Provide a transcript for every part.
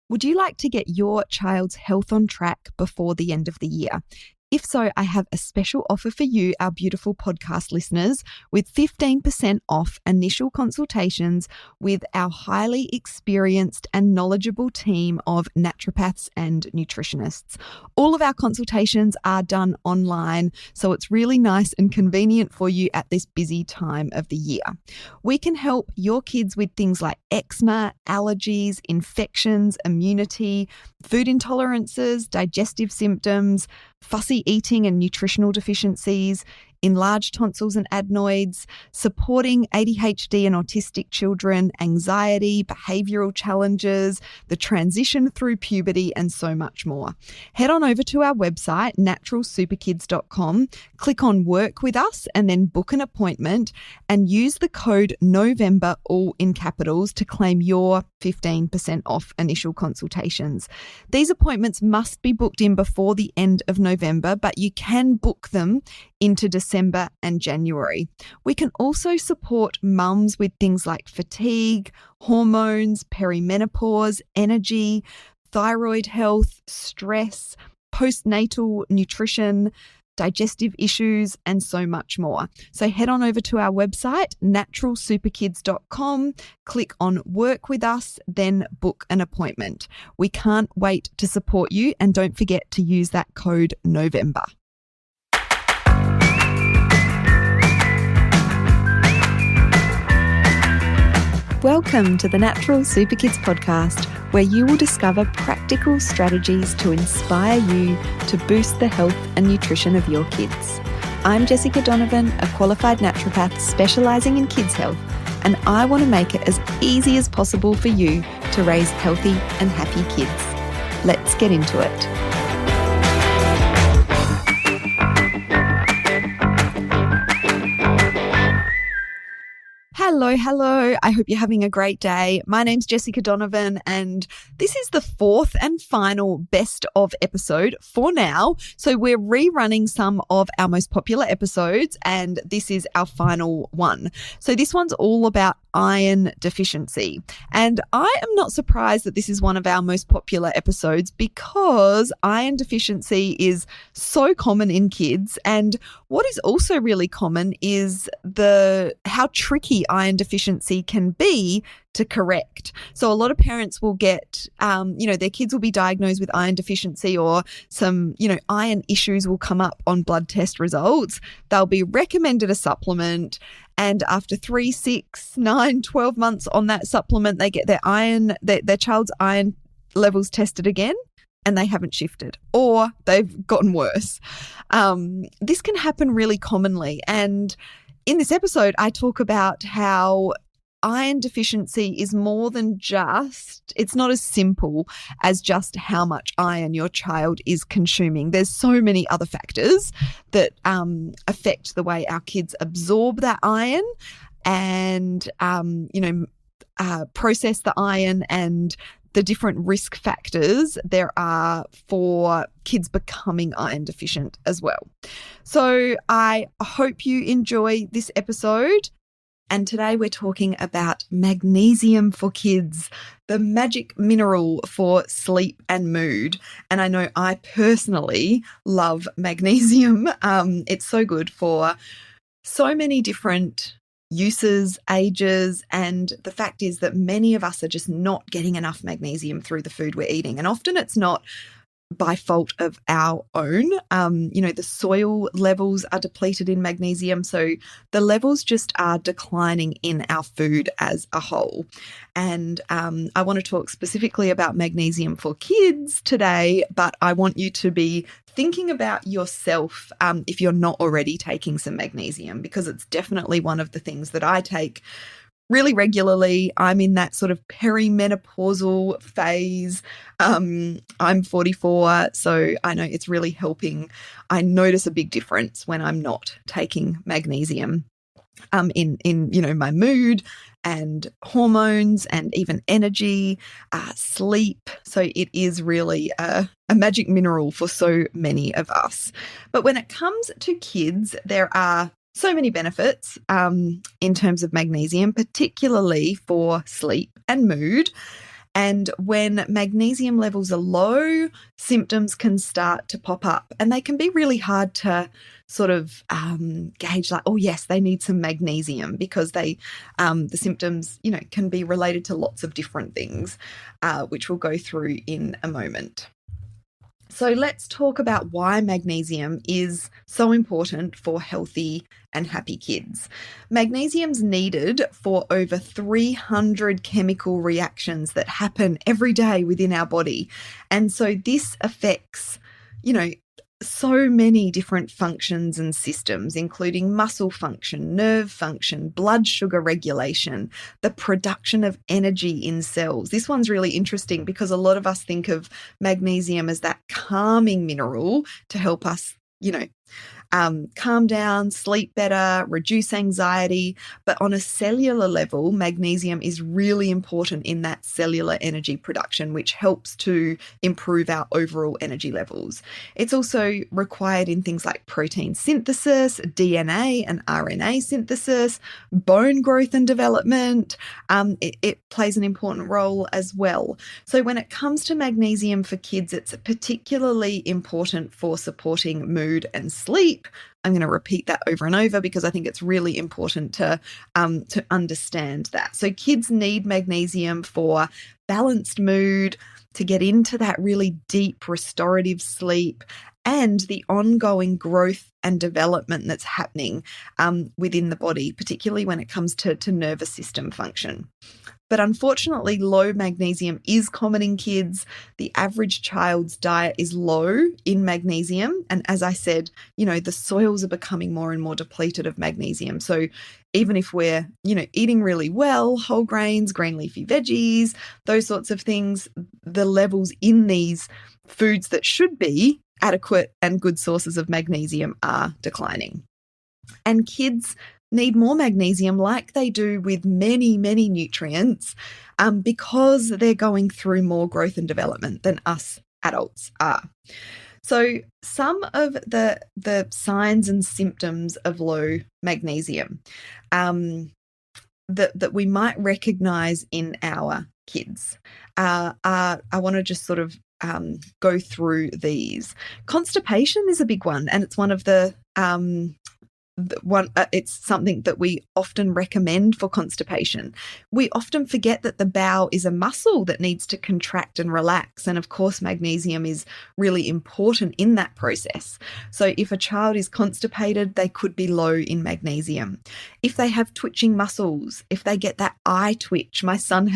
Would you like to get your child's health on track before the end of the year? If so, I have a special offer for you, our beautiful podcast listeners, with 15% off initial consultations with our highly experienced and knowledgeable team of naturopaths and nutritionists. All of our consultations are done online, so it's really nice and convenient for you at this busy time of the year. We can help your kids with things like eczema, allergies, infections, immunity, food intolerances, digestive symptoms, fussy eating and nutritional deficiencies, enlarged tonsils and adenoids, supporting ADHD and autistic children, anxiety, behavioural challenges, the transition through puberty, and so much more. Head on over to our website, naturalsuperkids.com, click on Work With Us, and then book an appointment and use the code NOVEMBER, all in capitals, to claim your 15% off initial consultations. These appointments must be booked in before the end of November, but you can book them into December and January. We can also support mums with things like fatigue, hormones, perimenopause, energy, thyroid health, stress, postnatal nutrition, digestive issues, and so much more. So head on over to our website, naturalsuperkids.com, click on Work With Us, then book an appointment. We can't wait to support you, and don't forget to use that code NOVEMBER. Welcome to the Natural Super Kids podcast, where you will discover practical strategies to inspire you to boost the health and nutrition of your kids. I'm Jessica Donovan, a qualified naturopath specialising in kids' health, and I want to make it as easy as possible for you to raise healthy and happy kids. Let's get into it. Hello. I hope you're having a great day. My name's Jessica Donovan, and this is the fourth and final best of episode for now. So we're rerunning some of our most popular episodes, and this is our final one. So this one's all about iron deficiency. And I am not surprised that this is one of our most popular episodes, because iron deficiency is so common in kids. And what is also really common is how tricky iron deficiency can be to correct. So a lot of parents will get, their kids will be diagnosed with iron deficiency, or some, iron issues will come up on blood test results. They'll be recommended a supplement, and after 3, 6, 9, 12 months on that supplement, they get their child's iron levels tested again, and they haven't shifted, or they've gotten worse. This can happen really commonly. And in this episode, I talk about how iron deficiency is more than it's not as simple as just how much iron your child is consuming. There's so many other factors that affect the way our kids absorb that iron and, process the iron, and the different risk factors there are for kids becoming iron deficient as well. So I hope you enjoy this episode. And today we're talking about magnesium for kids, the magic mineral for sleep and mood. And I know I personally love magnesium. It's so good for so many different uses, ages, and the fact is that many of us are just not getting enough magnesium through the food we're eating. And often it's not by fault of our own. The soil levels are depleted in magnesium, so the levels just are declining in our food as a whole. And I want to talk specifically about magnesium for kids today, but I want you to be thinking about yourself if you're not already taking some magnesium, because it's definitely one of the things that I take really regularly. I'm in that sort of perimenopausal phase. I'm 44, so I know it's really helping. I notice a big difference when I'm not taking magnesium in my mood and hormones and even energy, sleep. So it is really a magic mineral for so many of us. But when it comes to kids, there are so many benefits in terms of magnesium, particularly for sleep and mood. And when magnesium levels are low, symptoms can start to pop up, and they can be really hard to sort of gauge, like, oh yes, they need some magnesium, because the symptoms, can be related to lots of different things, which we'll go through in a moment. So let's talk about why magnesium is so important for healthy and happy kids. Magnesium's needed for over 300 chemical reactions that happen every day within our body. And so this affects, so many different functions and systems, including muscle function, nerve function, blood sugar regulation, the production of energy in cells. This one's really interesting because a lot of us think of magnesium as that calming mineral to help us, calm down, sleep better, reduce anxiety. But on a cellular level, magnesium is really important in that cellular energy production, which helps to improve our overall energy levels. It's also required in things like protein synthesis, DNA and RNA synthesis, bone growth and development. It plays an important role as well. So when it comes to magnesium for kids, it's particularly important for supporting mood and sleep. I'm going to repeat that over and over because I think it's really important to understand that. So kids need magnesium for balanced mood, to get into that really deep restorative sleep, and the ongoing growth and development that's happening within the body, particularly when it comes to nervous system function. But unfortunately, low magnesium is common in kids. The average child's diet is low in magnesium. And as I said, the soils are becoming more and more depleted of magnesium. So even if we're, eating really well, whole grains, green leafy veggies, those sorts of things, the levels in these foods that should be adequate and good sources of magnesium are declining. And kids need more magnesium, like they do with many, many nutrients, because they're going through more growth and development than us adults are. So some of the signs and symptoms of low magnesium that we might recognize in our kids I want to just sort of go through these. Constipation is a big one, and it's one of the it's something that we often recommend for constipation. We often forget that the bowel is a muscle that needs to contract and relax. And of course, magnesium is really important in that process. So if a child is constipated, they could be low in magnesium. If they have twitching muscles, if they get that eye twitch, my son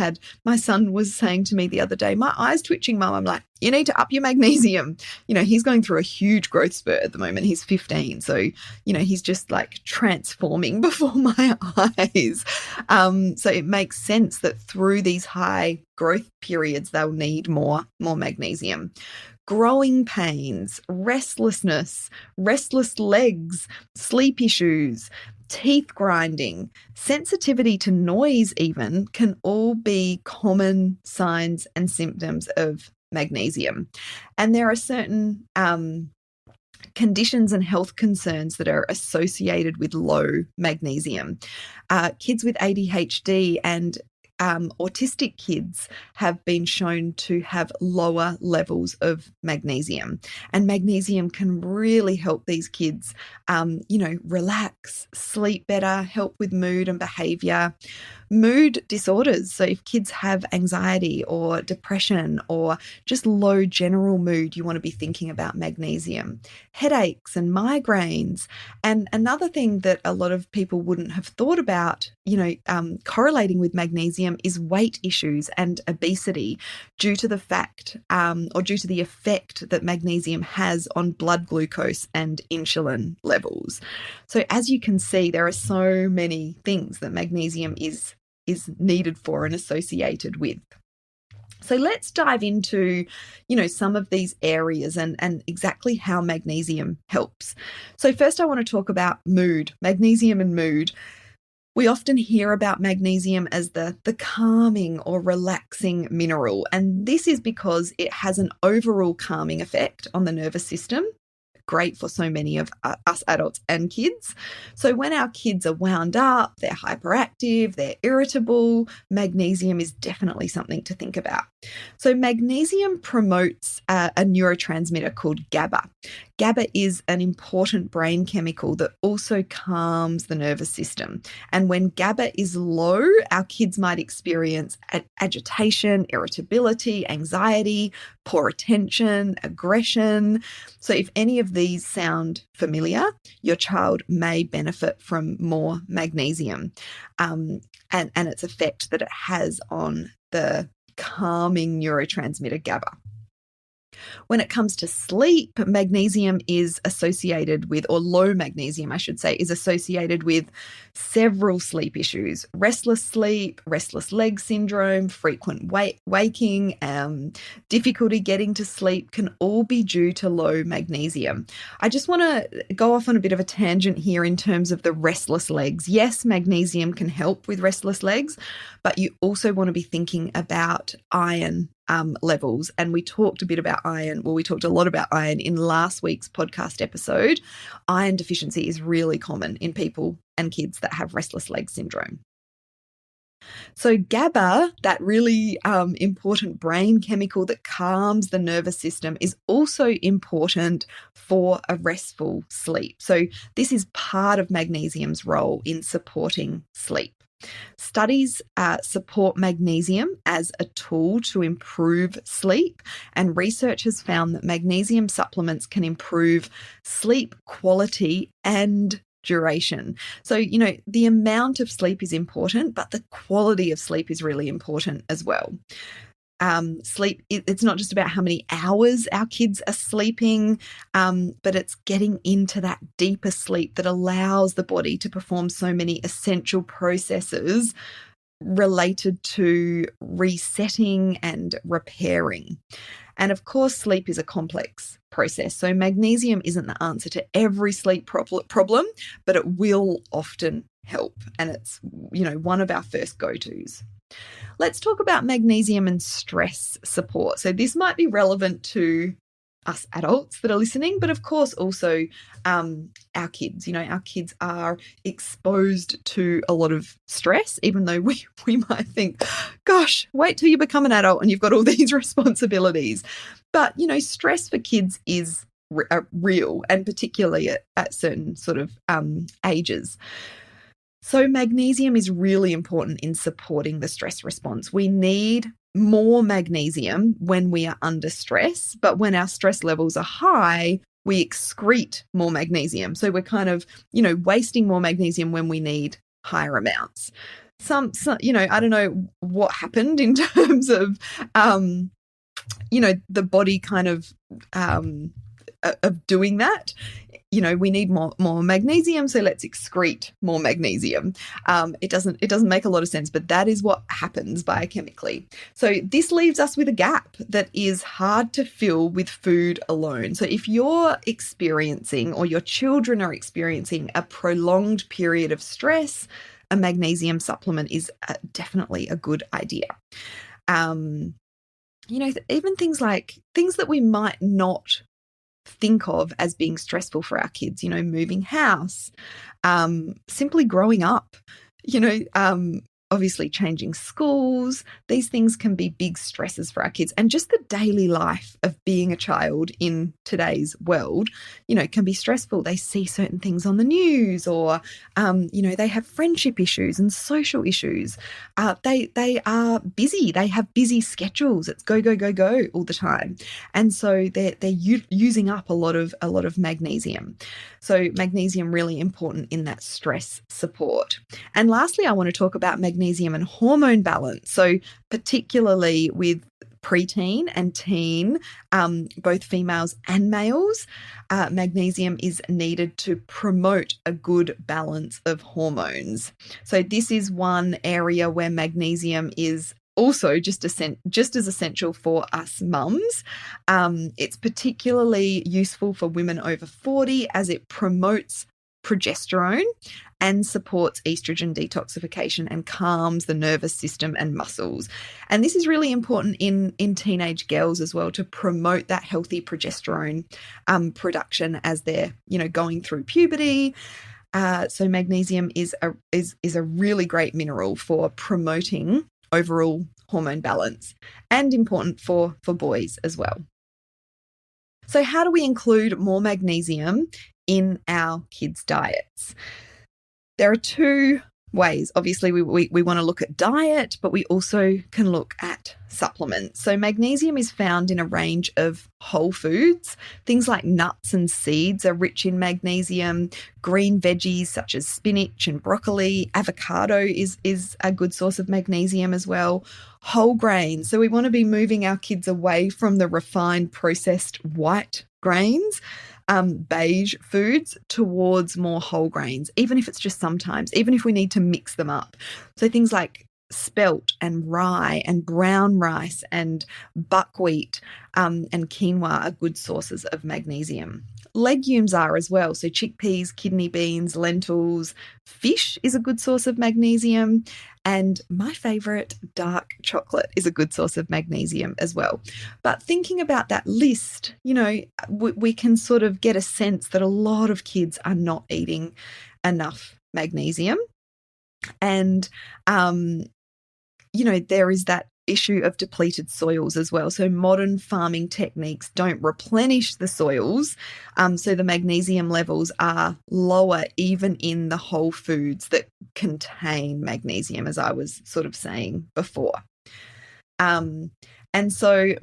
was saying to me the other day, my eye's twitching, Mum. I'm like, you need to up your magnesium. He's going through a huge growth spurt at the moment. He's 15. So, he's just like transforming before my eyes. So it makes sense that through these high growth periods, they'll need more magnesium. Growing pains, restlessness, restless legs, sleep issues, teeth grinding, sensitivity to noise even can all be common signs and symptoms of magnesium. And there are certain conditions and health concerns that are associated with low magnesium. Kids with ADHD and autistic kids have been shown to have lower levels of magnesium, and magnesium can really help these kids, relax, sleep better, help with mood and behavior. Mood disorders. So if kids have anxiety or depression or just low general mood, you want to be thinking about magnesium. Headaches and migraines. And another thing that a lot of people wouldn't have thought about, correlating with magnesium is weight issues and obesity due to the fact or due to the effect that magnesium has on blood glucose and insulin levels. So as you can see, there are so many things that magnesium is needed for and associated with. So let's dive into, some of these areas and exactly how magnesium helps. So first I want to talk about mood, magnesium and mood. We often hear about magnesium as the calming or relaxing mineral, and this is because it has an overall calming effect on the nervous system. Great for so many of us adults and kids. So when our kids are wound up, they're hyperactive, they're irritable, magnesium is definitely something to think about. So magnesium promotes a neurotransmitter called GABA. GABA is an important brain chemical that also calms the nervous system. And when GABA is low, our kids might experience agitation, irritability, anxiety, poor attention, aggression. So if any of these sound familiar, your child may benefit from more magnesium and its effect that it has on the calming neurotransmitter GABA. When it comes to sleep, magnesium is associated with, or low magnesium, I should say, is associated with several sleep issues. Restless sleep, restless leg syndrome, frequent waking, difficulty getting to sleep can all be due to low magnesium. I just want to go off on a bit of a tangent here in terms of the restless legs. Yes, magnesium can help with restless legs, but you also want to be thinking about iron levels. And we talked a bit about iron. Well, we talked a lot about iron in last week's podcast episode. Iron deficiency is really common in people and kids that have restless leg syndrome. So GABA, that really important brain chemical that calms the nervous system, is also important for a restful sleep. So this is part of magnesium's role in supporting sleep. Studies support magnesium as a tool to improve sleep, and research has found that magnesium supplements can improve sleep quality and duration. So, the amount of sleep is important, but the quality of sleep is really important as well. Sleep, it's not just about how many hours our kids are sleeping, but it's getting into that deeper sleep that allows the body to perform so many essential processes related to resetting and repairing. And of course, sleep is a complex process. So magnesium isn't the answer to every sleep problem, but it will often help. And it's, one of our first go-tos. Let's talk about magnesium and stress support. So this might be relevant to us adults that are listening, but of course also our kids. Our kids are exposed to a lot of stress, even though we might think, gosh, wait till you become an adult and you've got all these responsibilities. But, stress for kids is real, and particularly at certain sort of ages. So magnesium is really important in supporting the stress response. We need more magnesium when we are under stress, but when our stress levels are high, we excrete more magnesium. So we're kind of, wasting more magnesium when we need higher amounts. Some I don't know what happened in terms of, the body kind of doing that. We need more magnesium, so let's excrete more magnesium. It doesn't make a lot of sense, but that is what happens biochemically. So this leaves us with a gap that is hard to fill with food alone. So if you're experiencing, or your children are experiencing, a prolonged period of stress, a magnesium supplement is definitely a good idea. Even things that we might not think of as being stressful for our kids, moving house, simply growing up, obviously changing schools. These things can be big stresses for our kids, and just the daily life of being a child in today's world, can be stressful. They see certain things on the news, or, they have friendship issues and social issues. They are busy. They have busy schedules. It's go, go, go, go all the time. And so they're using up a lot of magnesium. So magnesium really important in that stress support. And lastly, I want to talk about magnesium and hormone balance. So particularly with preteen and teen, both females and males, magnesium is needed to promote a good balance of hormones. So this is one area where magnesium is also just as essential for us mums. It's particularly useful for women over 40 as it promotes progesterone and supports estrogen detoxification and calms the nervous system and muscles. And this is really important in teenage girls as well, to promote that healthy progesterone production as they're, going through puberty. So magnesium is a really great mineral for promoting overall hormone balance, and important for boys as well. So how do we include more magnesium in our kids' diets? There are two ways. Obviously, we want to look at diet, but we also can look at supplements. So magnesium is found in a range of whole foods. Things like nuts and seeds are rich in magnesium. Green veggies such as spinach and broccoli, avocado is a good source of magnesium as well. Whole grains. So we want to be moving our kids away from the refined processed white grains, beige foods, towards more whole grains, even if it's just sometimes, even if we need to mix them up. So things like spelt and rye and brown rice and buckwheat and quinoa are good sources of magnesium. Legumes are as well. So chickpeas, kidney beans, lentils, fish is a good source of magnesium. And my favorite, dark chocolate, is a good source of magnesium as well. But thinking about that list, we can sort of get a sense that a lot of kids are not eating enough magnesium. And, there is that issue of depleted soils as well. So modern farming techniques don't replenish the soils. So the magnesium levels are lower even in the whole foods that contain magnesium, as I was sort of saying before. And so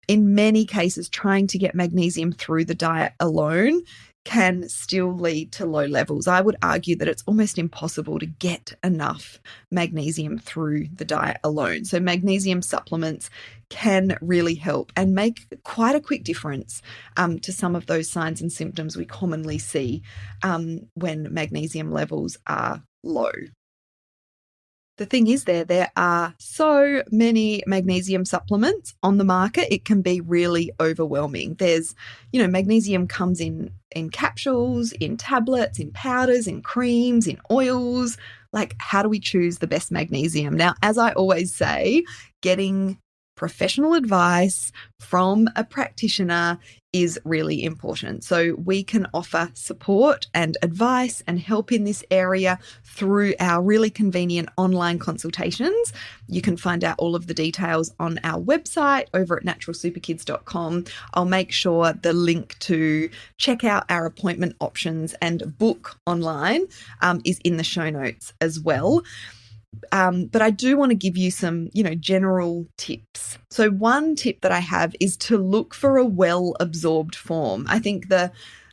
in many cases, trying to get magnesium through the diet alone can still lead to low levels. I would argue that it's almost impossible to get enough magnesium through the diet alone. So magnesium supplements can really help and make quite a quick difference to some of those signs and symptoms we commonly see when magnesium levels are low. The thing is there are so many magnesium supplements on the market, it can be really overwhelming. There's, magnesium comes in capsules, in tablets, in powders, in creams, in oils. Like, how do we choose the best magnesium? Now, as I always say, getting professional advice from a practitioner is really important. So we can offer support and advice and help in this area through our really convenient online consultations. You can find out all of the details on our website over at naturalsuperkids.com. I'll make sure the link to check out our appointment options and book online is in the show notes as well. But I do want to give you some, general tips. So one tip that I have is to look for a well-absorbed form. I think the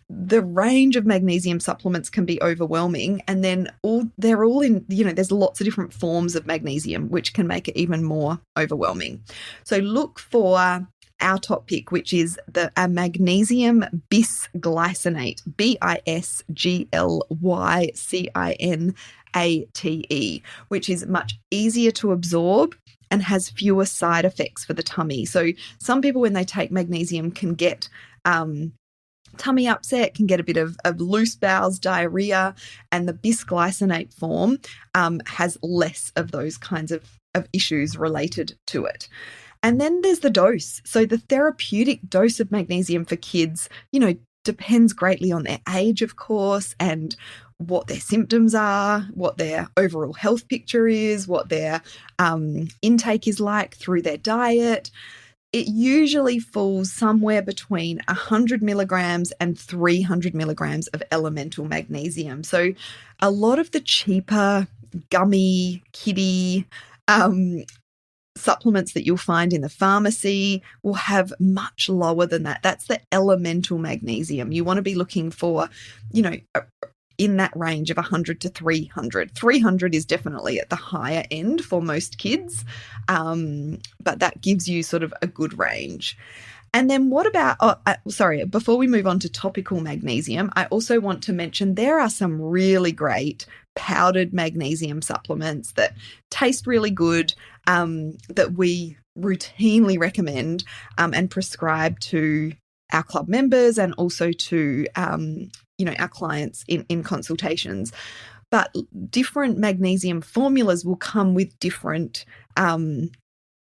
range of magnesium supplements can be overwhelming, and then they're all in, there's lots of different forms of magnesium, which can make it even more overwhelming. So look for our top pick, which is a magnesium bisglycinate, bisglycinate, which is much easier to absorb and has fewer side effects for the tummy. So some people, when they take magnesium, can get tummy upset, can get a bit of loose bowels, diarrhea, and the bisglycinate form has less of those kinds of issues related to it. And then there's the dose. So the therapeutic dose of magnesium for kids, depends greatly on their age, of course, and what their symptoms are, what their overall health picture is, what their intake is like through their diet. It usually falls somewhere between 100 milligrams and 300 milligrams of elemental magnesium. So a lot of the cheaper gummy kiddie supplements that you'll find in the pharmacy will have much lower than that. That's the elemental magnesium. You want to be looking for, in that range of 100 to 300. 300 is definitely at the higher end for most kids, but that gives you sort of a good range. And then what about, before we move on to topical magnesium, I also want to mention there are some really great powdered magnesium supplements that taste really good, that we routinely recommend and prescribe to our club members and also to our clients in consultations. But different magnesium formulas will come with different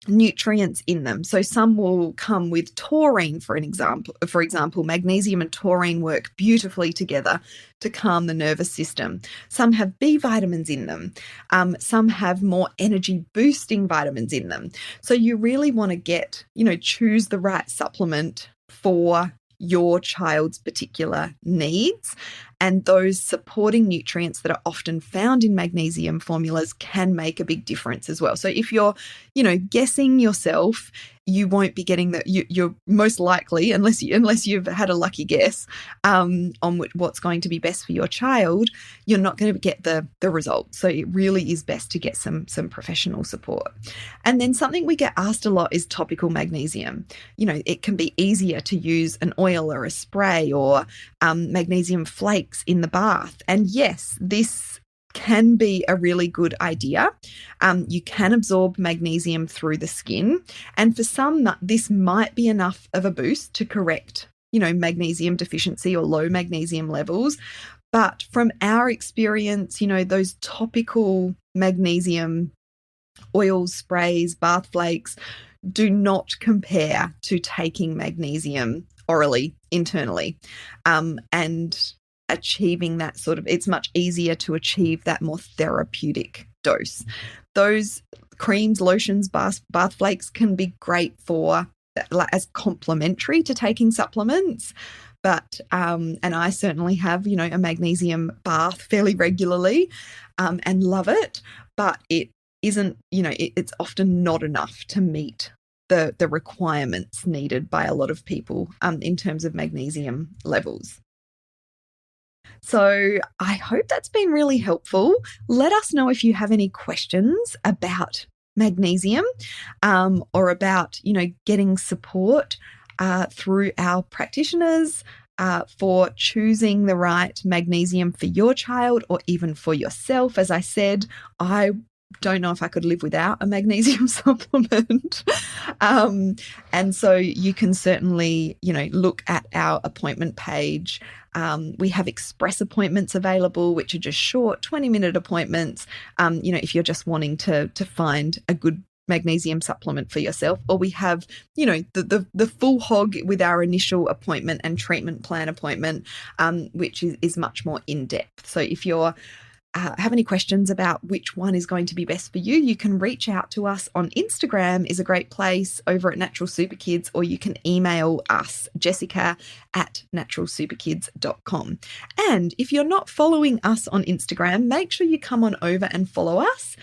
nutrients in them. So some will come with taurine, for example, magnesium and taurine work beautifully together to calm the nervous system. Some have B vitamins in them. Some have more energy boosting vitamins in them. So you really want to choose the right supplement for your child's particular needs. And those supporting nutrients that are often found in magnesium formulas can make a big difference as well. So if you're, guessing yourself, you won't be getting that. You're most likely, unless you've had a lucky guess on what's going to be best for your child, you're not going to get the results. So it really is best to get some professional support. And then something we get asked a lot is topical magnesium. It can be easier to use an oil or a spray or magnesium flakes in the bath. And yes, this can be a really good idea. You can absorb magnesium through the skin. And for some, this might be enough of a boost to correct, magnesium deficiency or low magnesium levels. But from our experience, those topical magnesium oils, sprays, bath flakes do not compare to taking magnesium orally, internally. And achieving that it's much easier to achieve that more therapeutic dose. Those creams, lotions, bath flakes can be great as complementary to taking supplements. But, and I certainly have, a magnesium bath fairly regularly and love it, but it isn't, it's often not enough to meet the requirements needed by a lot of people in terms of magnesium levels. So I hope that's been really helpful. Let us know if you have any questions about magnesium or about, getting support through our practitioners for choosing the right magnesium for your child or even for yourself. As I said, I don't know if I could live without a magnesium supplement. And so you can certainly, look at our appointment page. We have express appointments available, which are just short 20-minute appointments, if you're just wanting to find a good magnesium supplement for yourself. Or we have, the full hog with our initial appointment and treatment plan appointment, which is much more in-depth. So if you're have any questions about which one is going to be best for you, you can reach out to us on Instagram is a great place over at Natural Super Kids, or you can email us, jessica@naturalsuperkids.com. And if you're not following us on Instagram, make sure you come on over and follow us.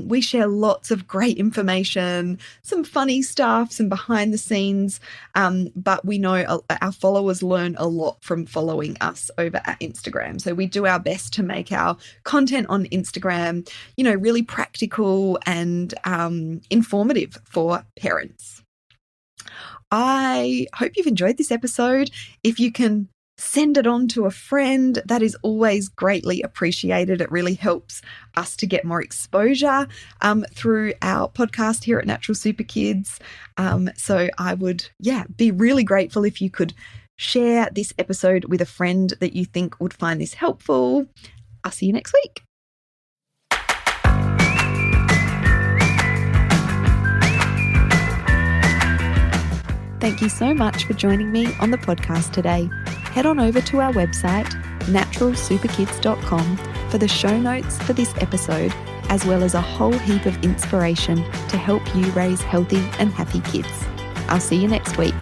We share lots of great information, some funny stuff, some behind the scenes, but we know our followers learn a lot from following us over at Instagram. So we do our best to make our content on Instagram, really practical and informative for parents. I hope you've enjoyed this episode. If you can send it on to a friend, that is always greatly appreciated. It really helps us to get more exposure through our podcast here at Natural Super Kids. So I would, be really grateful if you could share this episode with a friend that you think would find this helpful. I'll see you next week. Thank you so much for joining me on the podcast today. Head on over to our website, naturalsuperkids.com, for the show notes for this episode, as well as a whole heap of inspiration to help you raise healthy and happy kids. I'll see you next week.